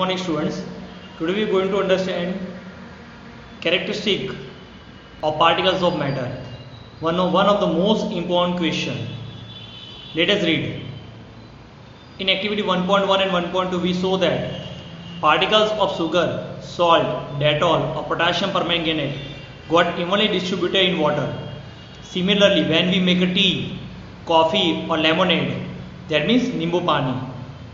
Morning students, today we are going to understand characteristic of particles of matter. One of the most important question. Let us read. In activity 1.1 and 1.2 we saw that particles of sugar, salt, Dettol or potassium permanganate got evenly distributed in water. Similarly, when we make a tea, coffee or lemonade, that means nimbu pani,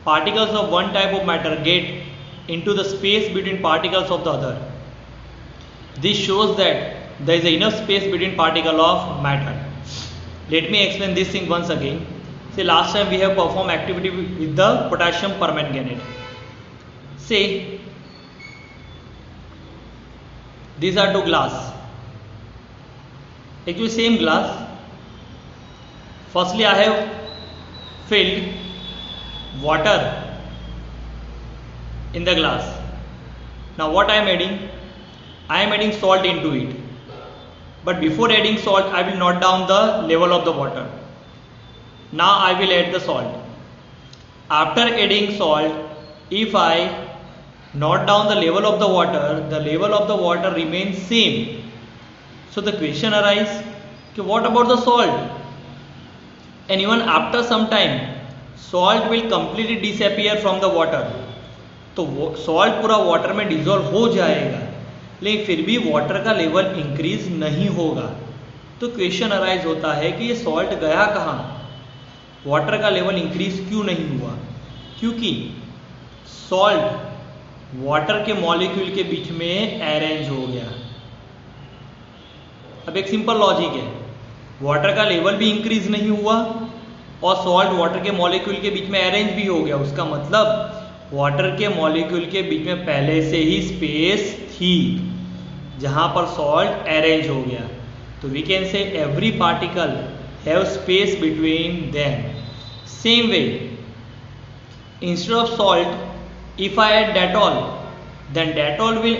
particles of one type of matter get into the space between particles of the other. This shows that there is enough space between particles of matter. Let me explain this thing once again. Say last time we have performed activity with the potassium permanganate. Say these are two glass. Actually same glass. Firstly I have filled water in the glass. Now what I am adding? I am adding salt into it. But before adding salt, I will note down the level of the water. Now I will add the salt. After adding salt, if I note down the level of the water remains same. So the question arises, okay, what about the salt? And even after some time, salt will completely disappear from the water. तो salt पूरा water में dissolve हो जाएगा, लेकिन फिर भी water का level increase नहीं होगा. तो क्वेश्चन अराइज होता है कि ये सॉल्ट गया कहाँ, वाटर का लेवल इंक्रीज क्यों नहीं हुआ? क्योंकि सॉल्ट वाटर के मॉलिक्यूल के बीच में अरेंज हो गया. अब एक सिंपल लॉजिक है, वाटर का लेवल भी इंक्रीज नहीं हुआ और सॉल्ट वाटर के मॉलिक्यूल के बीच में अरेंज भी हो गया. उसका मतलब वाटर के मॉलिक्यूल के बीच में पहले से ही स्पेस थी जहां पर सॉल्ट अरेंज हो गया. तो we can say every particle have space between them. Same way, instead of salt if I add Dettol, then Dettol will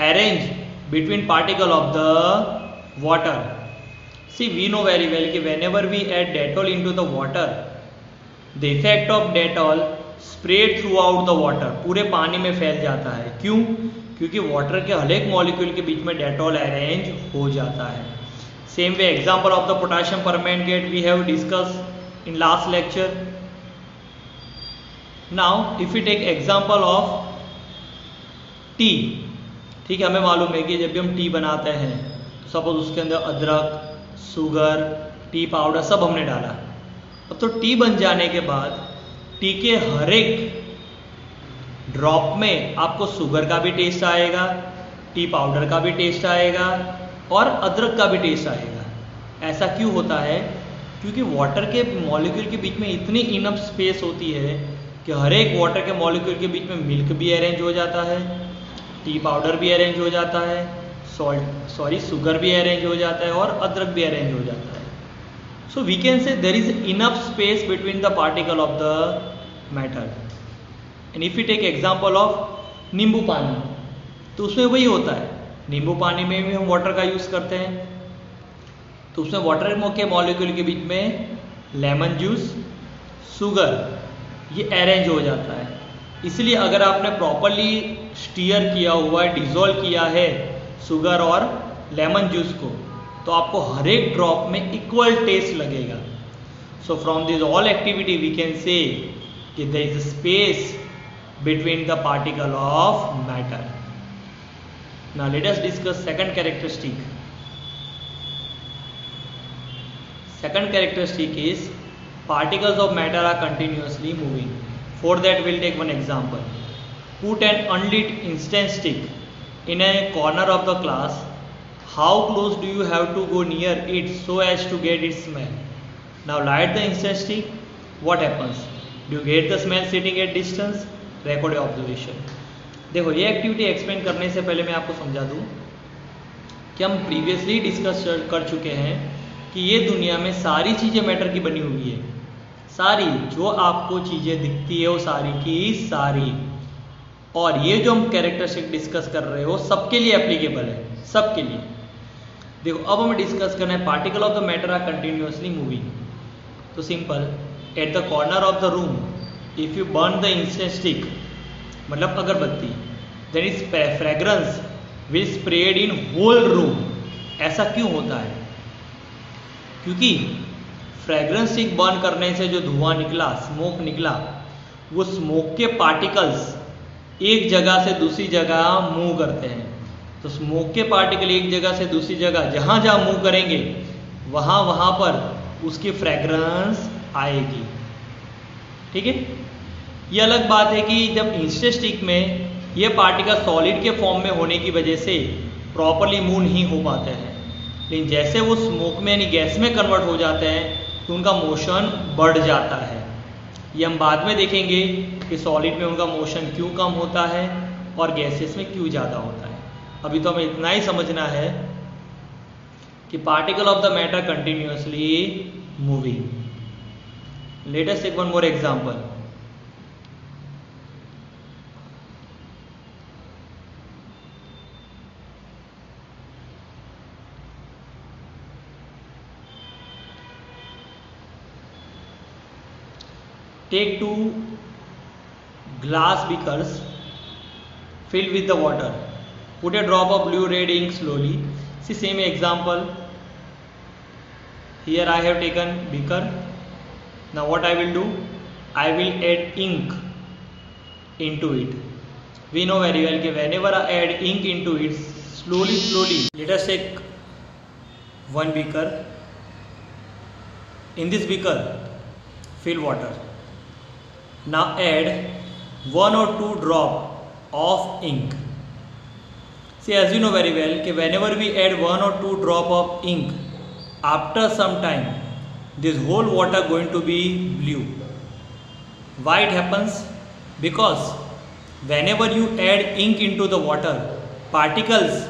arrange between particle of the water. See we know very well कि whenever we add Dettol into the water, the effect of Dettol spread throughout the water, पूरे पानी में फैल जाता है. क्यों? क्योंकि water के हर एक मॉलिक्यूल के बीच में डेटॉल अरेंज हो जाता है. Same way example of the potassium permanganate we have discuss in last lecture. Now if you take example of tea, ठीक है, हमें मालूम है कि जब भी हम टी बनाते हैं तो सपोज उसके अंदर अदरक, शुगर, टी पाउडर सब हमने डाला. अब तो टी बन जाने के बाद टी के हर एक ड्रॉप में आपको शुगर का भी टेस्ट आएगा, टी पाउडर का भी टेस्ट आएगा और अदरक का भी टेस्ट आएगा. ऐसा क्यों होता है? क्योंकि वाटर के मॉलिक्यूल के बीच में इतनी इनफ स्पेस होती है कि हर एक वाटर के मॉलिक्यूल के बीच में मिल्क भी अरेंज हो जाता है, टी पाउडर भी अरेंज हो जाता है, शुगर भी अरेंज हो जाता है और अदरक भी अरेंज हो जाता है. So we can say there is enough space between the particle of the matter. And if we take example of नींबू पानी, तो उसमें वही होता है. नींबू पानी में भी हम वाटर का यूज़ करते हैं, तो उसमें वाटर के मॉलिक्यूल के बीच में लेमन जूस, शुगर ये अरेंज हो जाता है. इसलिए अगर आपने प्रॉपरली स्टीयर किया हुआ है, डिजोल्व किया है शुगर और लेमन जूस को, तो आपको हर एक ड्रॉप में इक्वल टेस्ट लगेगा. So from this all activity we can say कि there is space between the particle of matter. Now let us discuss second characteristic. Second characteristic is particles of matter are continuously moving. For that we'll take one example. Put an unlit incense stick in a corner of the class. How close do you have to go near it so as to get its smell? Now light the incense stick. What happens? Do you get the smell sitting at distance? Record your observation. देखो ये activity explain करने से पहले मैं आपको समझा दूँ कि हम प्रीवियसली डिस्कस कर चुके हैं कि ये दुनिया में सारी चीज़ें मैटर की बनी हुई है. सारी जो आपको चीज़ें दिखती है वो सारी की सारी, और ये जो हम कैरेक्टरिस्टिक डिस्कस कर रहे हो सबके लिए एप्लीकेबल है, सबके लिए. देखो अब हमें डिस्कस करना है particle of the matter are continuously moving. तो simple, at the corner of the room, if you burn the incense stick, मतलब अगरबत्ती, then is fragrance will spread in whole room. ऐसा क्यों होता है? क्योंकि फ्रेग्रेंस स्टिक बर्न करने से जो धुआं निकला, स्मोक निकला, वो स्मोक के पार्टिकल्स एक जगह से दूसरी जगह मूव करते हैं। तो स्मोक के पार्टिकल एक जगह से दूसरी जगह जहाँ जहाँ मूव करेंगे वहाँ वहाँ पर उसकी फ्रेग्रेंस आएगी। ठीक है। ये अलग बात है कि जब इंस्टेंट स्टिक में ये पार्टिकल सॉलिड के फॉर्म में होने की वजह से प्रॉपरली मूव नहीं हो पाते हैं, लेकिन जैसे वो स्मोक में यानी गैस में कन्वर्ट हो जाते हैं तो उनका मोशन बढ़ जाता है। ये हम बाद में देखेंगे कि सॉलिड में उनका मोशन क्यों कम होता है और गैसेस में क्यों ज़्यादा होता है। अभी तो हमें इतना ही समझना है कि particle of the matter continuously moving. Let us take one more example. Take 2 glass beakers filled with the water. Put a drop of blue red ink slowly. See same example. Here I have taken beaker. Now what I will do? I will add ink into it. We know very well that whenever I add ink into it, slowly. Let us take one beaker. In this beaker, fill water. Now add 1 or 2 drop of ink. See, as you know very well कि whenever we add 1 or 2 drop of ink, after some time this whole water going to be blue. Why it happens? Because whenever you add ink into the water, particles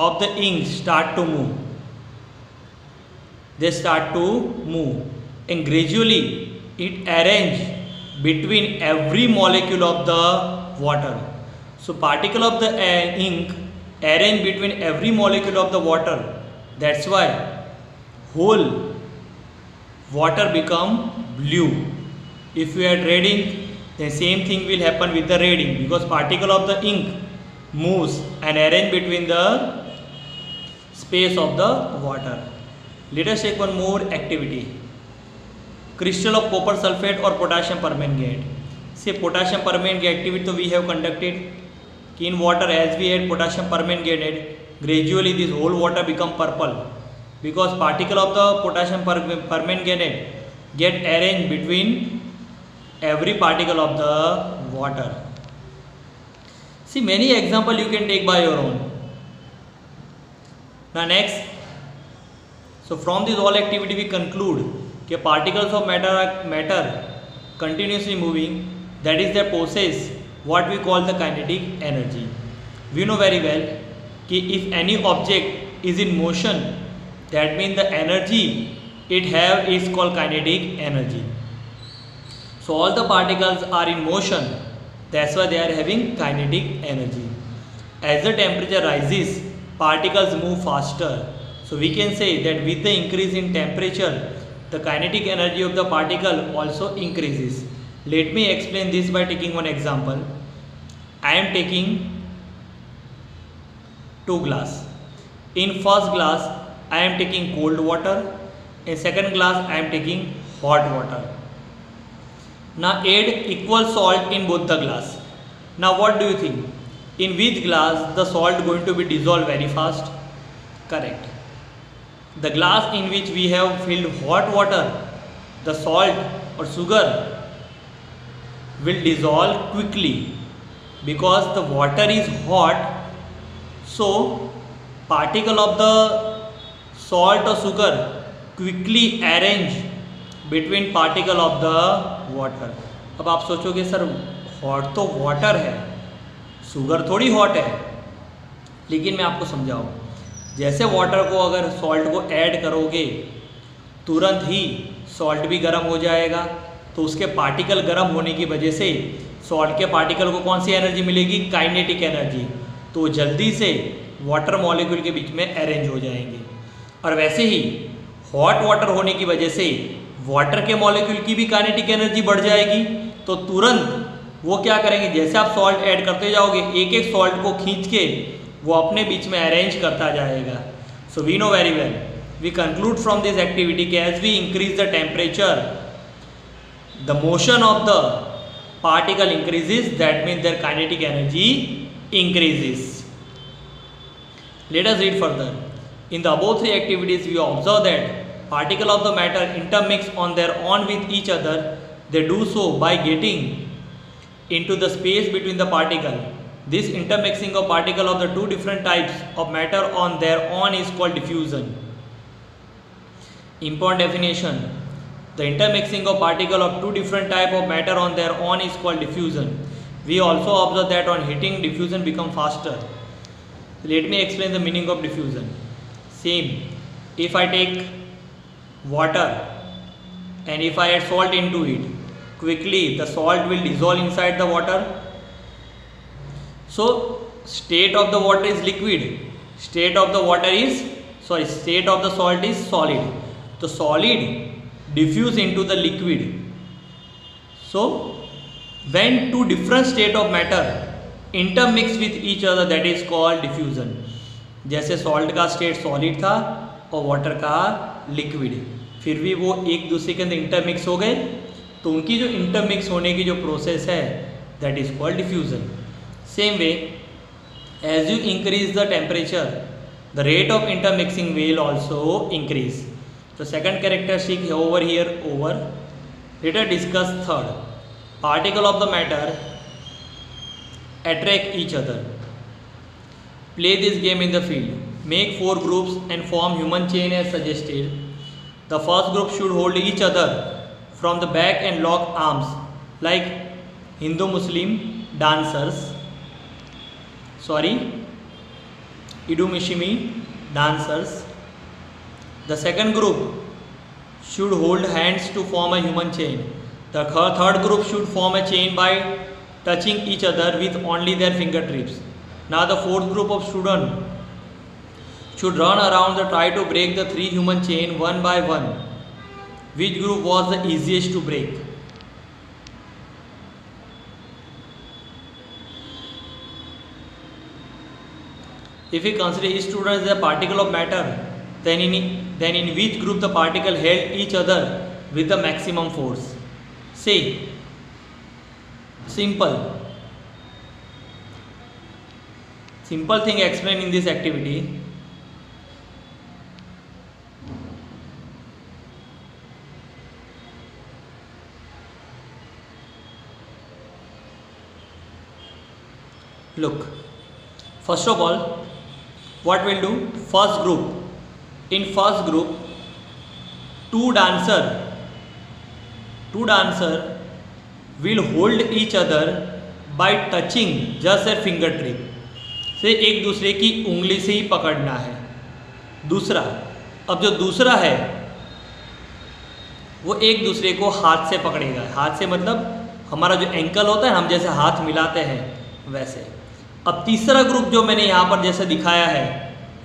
of the ink start to move. They start to move and gradually it arrange between every molecule of the water. So particle of the ink arrange between every molecule of the water. That's why whole water become blue. If you add red ink, the same thing will happen with the red ink, because particle of the ink moves and arrange between the space of the water. Let us take one more activity. Crystal of copper sulfate or potassium permanganate. Say potassium permanganate activity तो we have conducted कि in water as we add potassium permanganate, gradually this whole water become purple because particle of the potassium permanganate get arranged between every particle of the water. See many example you can take by your own. Now next, so from this whole activity we conclude कि particles of matter continuously moving, that is they possess what we call the kinetic energy. We know very well कि if any object is in motion, that means the energy it have is called kinetic energy. So all the particles are in motion, that's why they are having kinetic energy. As the temperature rises, particles move faster. So we can say that with the increase in temperature, the kinetic energy of the particle also increases. Let me explain this by taking one example. I am taking 2 glass. In first glass I am taking cold water. In second glass I am taking hot water. Now add equal salt in both the glass. Now what do you think? In which glass the salt going to be dissolved very fast? Correct. The glass in which we have filled hot water, the salt or sugar will dissolve quickly because the water is hot. So particle of the salt or sugar quickly arrange between particle of the water. अब आप सोचोगे sir hot तो water है, sugar थोड़ी hot है, लेकिन मैं आपको समझाऊँ, जैसे वाटर को अगर सॉल्ट को ऐड करोगे तुरंत ही सॉल्ट भी गर्म हो जाएगा, तो उसके पार्टिकल गर्म होने की वजह से सॉल्ट के पार्टिकल को कौन सी एनर्जी मिलेगी? Kinetic energy. तो जल्दी से वाटर मॉलिक्यूल के बीच में अरेंज हो जाएंगे। और वैसे ही हॉट वाटर होने की वजह से वाटर के मॉलिक्यूल की भी काइनेटिक एनर्जी बढ़ जाएगी, तो तुरंत वो क्या करेंगे, जैसे आप सॉल्ट ऐड करते जाओगे एक एक सॉल्ट को खींच के वो अपने बीच में अरेंज करता जाएगा. So we know very well, we conclude from this activity कि as we increase the temperature the motion of the particle increases, that means their kinetic energy increases. Let us read further. In the above three activities we observe that particles of the matter intermix on their own with each other. They do so by getting into the space between the particle. This intermixing of particles of the two different types of matter on their own is called diffusion. Important definition: the intermixing of particles of two different types of matter on their own is called diffusion. We also observe that on heating, diffusion becomes faster. Let me explain the meaning of diffusion. Same. If I take water and if I add salt into it, quickly the salt will dissolve inside the water. So, state of the water is liquid. State of the salt is solid. The solid diffuse into the liquid. So when two different state of matter intermix with each other, that is called diffusion. जैसे salt का state solid था और water का liquid, फिर भी वो एक दूसरे के अंदर इंटरमिक्स हो गए, तो उनकी जो इंटरमिक्स होने की जो प्रोसेस है that is called diffusion. Same way as you increase the temperature the rate of intermixing will also increase. The second characteristic over here over. Let us discuss third. Particle of the matter attract each other. Play this game in the field. Make 4 groups and form human chain as suggested. The first group should hold each other from the back and lock arms like Hindu-Muslim dancers. Idumishimi dancers. The second group should hold hands to form a human chain. The third group should form a chain by touching each other with only their fingertips. Now the fourth group of students should run around and try to break the 3 human chain one by one. Which group was the easiest to break? If we consider each student as a particle of matter, then in which group the particle held each other with the maximum force? Say, simple thing explained in this activity. Look, first of all, what we'll do, first group, in first group 2 dancer will hold each other by touching just their fingertip. से एक दूसरे की उंगली से ही पकड़ना है. दूसरा, अब जो दूसरा है वो एक दूसरे को हाथ से पकड़ेगा. हाथ से मतलब हमारा जो एंकल होता है, हम जैसे हाथ मिलाते हैं वैसे. अब तीसरा ग्रुप जो मैंने यहाँ पर जैसे दिखाया है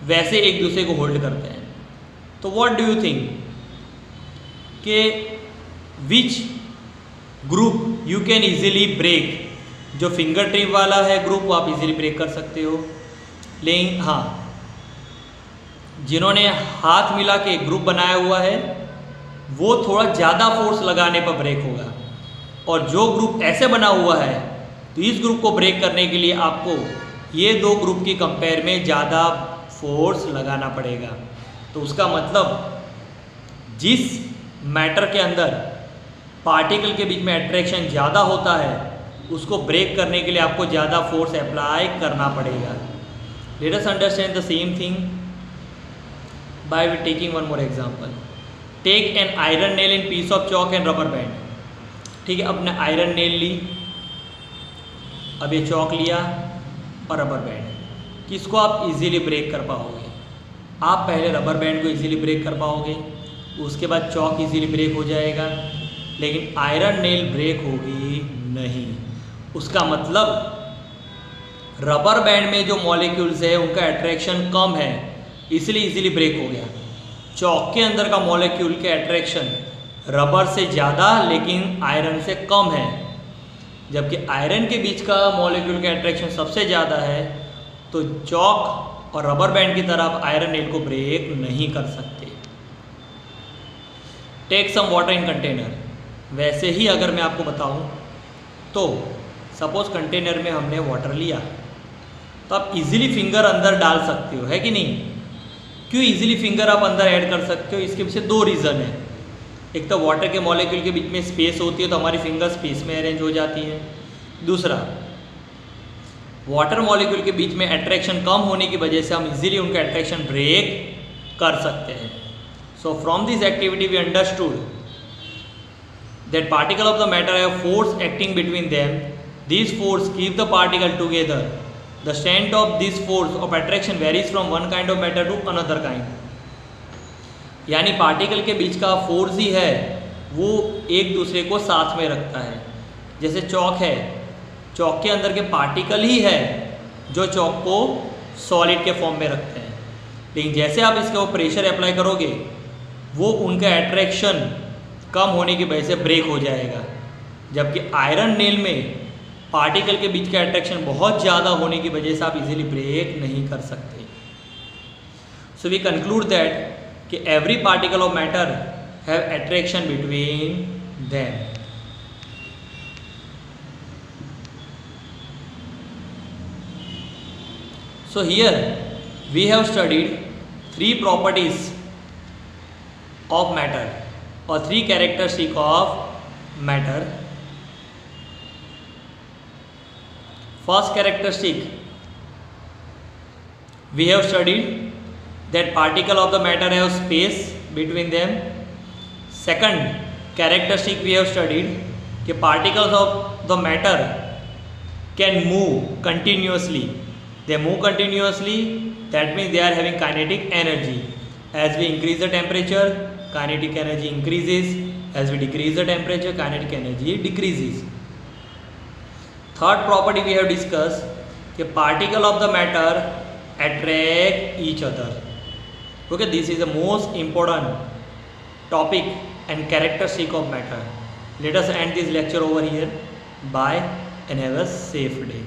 वैसे एक दूसरे को होल्ड करते हैं. तो व्हाट डू यू थिंक कि which group you can easily break? जो फिंगर टिप वाला है ग्रुप वो आप इजीली ब्रेक कर सकते हो, लेकिन हाँ, जिन्होंने हाथ मिला के ग्रुप बनाया हुआ है वो थोड़ा ज़्यादा फोर्स लगाने पर ब्रेक होगा. और जो ग्रुप ऐसे बना हुआ है तो इस ग्रुप को ब्रेक करने के लिए आपको ये 2 ग्रुप की कंपेयर में ज़्यादा फोर्स लगाना पड़ेगा. तो उसका मतलब जिस मैटर के अंदर पार्टिकल के बीच में अट्रैक्शन ज़्यादा होता है उसको ब्रेक करने के लिए आपको ज़्यादा फोर्स अप्लाई करना पड़ेगा. Let us understand the same thing by taking one more example. Take an iron nail in piece of chalk and rubber band. ठीक है, अपने आयरन नेल ली, अब ये चॉक लिया और रबर बैंड. किसको आप इजीली ब्रेक कर पाओगे? आप पहले रबर बैंड को इजीली ब्रेक कर पाओगे, उसके बाद चॉक इजीली ब्रेक हो जाएगा, लेकिन आयरन नेल ब्रेक होगी नहीं. उसका मतलब रबर बैंड में जो मॉलिक्यूल्स है उनका अट्रैक्शन कम है इसलिए इजीली ब्रेक हो गया. चॉक के अंदर का मॉलिक्यूल के अट्रैक्शन रबर से ज़्यादा लेकिन आयरन से कम है. जबकि आयरन के बीच का मॉलिक्यूल का अट्रैक्शन सबसे ज़्यादा है, तो चॉक और रबर बैंड की तरह आप आयरन नेल को ब्रेक नहीं कर सकते। Take some water in container. वैसे ही अगर मैं आपको बताऊं तो सपोज कंटेनर में हमने वाटर लिया, तो आप इजीली फिंगर अंदर डाल सकते हो, है कि नहीं? क्यों इजीली फिंगर आप अंदर ऐड कर सकते हो? इसके पीछे दो रीज़न है। एक तो वाटर के मॉलिक्यूल के बीच में स्पेस होती है, तो हमारी फिंगर स्पेस में अरेंज हो जाती है। दूसरा, वाटर मॉलिक्यूल के बीच में अट्रैक्शन कम होने की वजह से हम इजीली उनका अट्रैक्शन ब्रेक कर सकते हैं। So from this activity we understood that particle of the matter have force acting between them. This force keep the particle together. The strength of this force of attraction varies from one kind of matter to another kind. यानी particle के बीच का force ही है वो एक दूसरे को साथ में रखता है। जैसे चौक है, चौक के अंदर के पार्टिकल ही है जो चौक को सॉलिड के फॉर्म में रखते हैं, लेकिन जैसे आप इसके ऊपर प्रेशर अप्लाई करोगे वो उनका अट्रैक्शन कम होने की वजह से ब्रेक हो जाएगा। जबकि आयरन नेल में पार्टिकल के बीच का अट्रैक्शन बहुत ज़्यादा होने की वजह से आप इजीली ब्रेक नहीं कर सकते। सो वी कंक्लूड दैट कि every particle of matter have attraction between them. So here we have studied three properties of matter or three characteristics of matter. First characteristic we have studied that particle of the matter have space between them. Second characteristic we have studied कि particles of the matter can move continuously. They move continuously, that means they are having kinetic energy. As we increase the temperature, kinetic energy increases. As we decrease the temperature, kinetic energy decreases. Third property we have discussed कि particle of the matter attract each other. Okay, this is the most important topic and characteristic of matter. Let us end this lecture over here. Bye and have a safe day.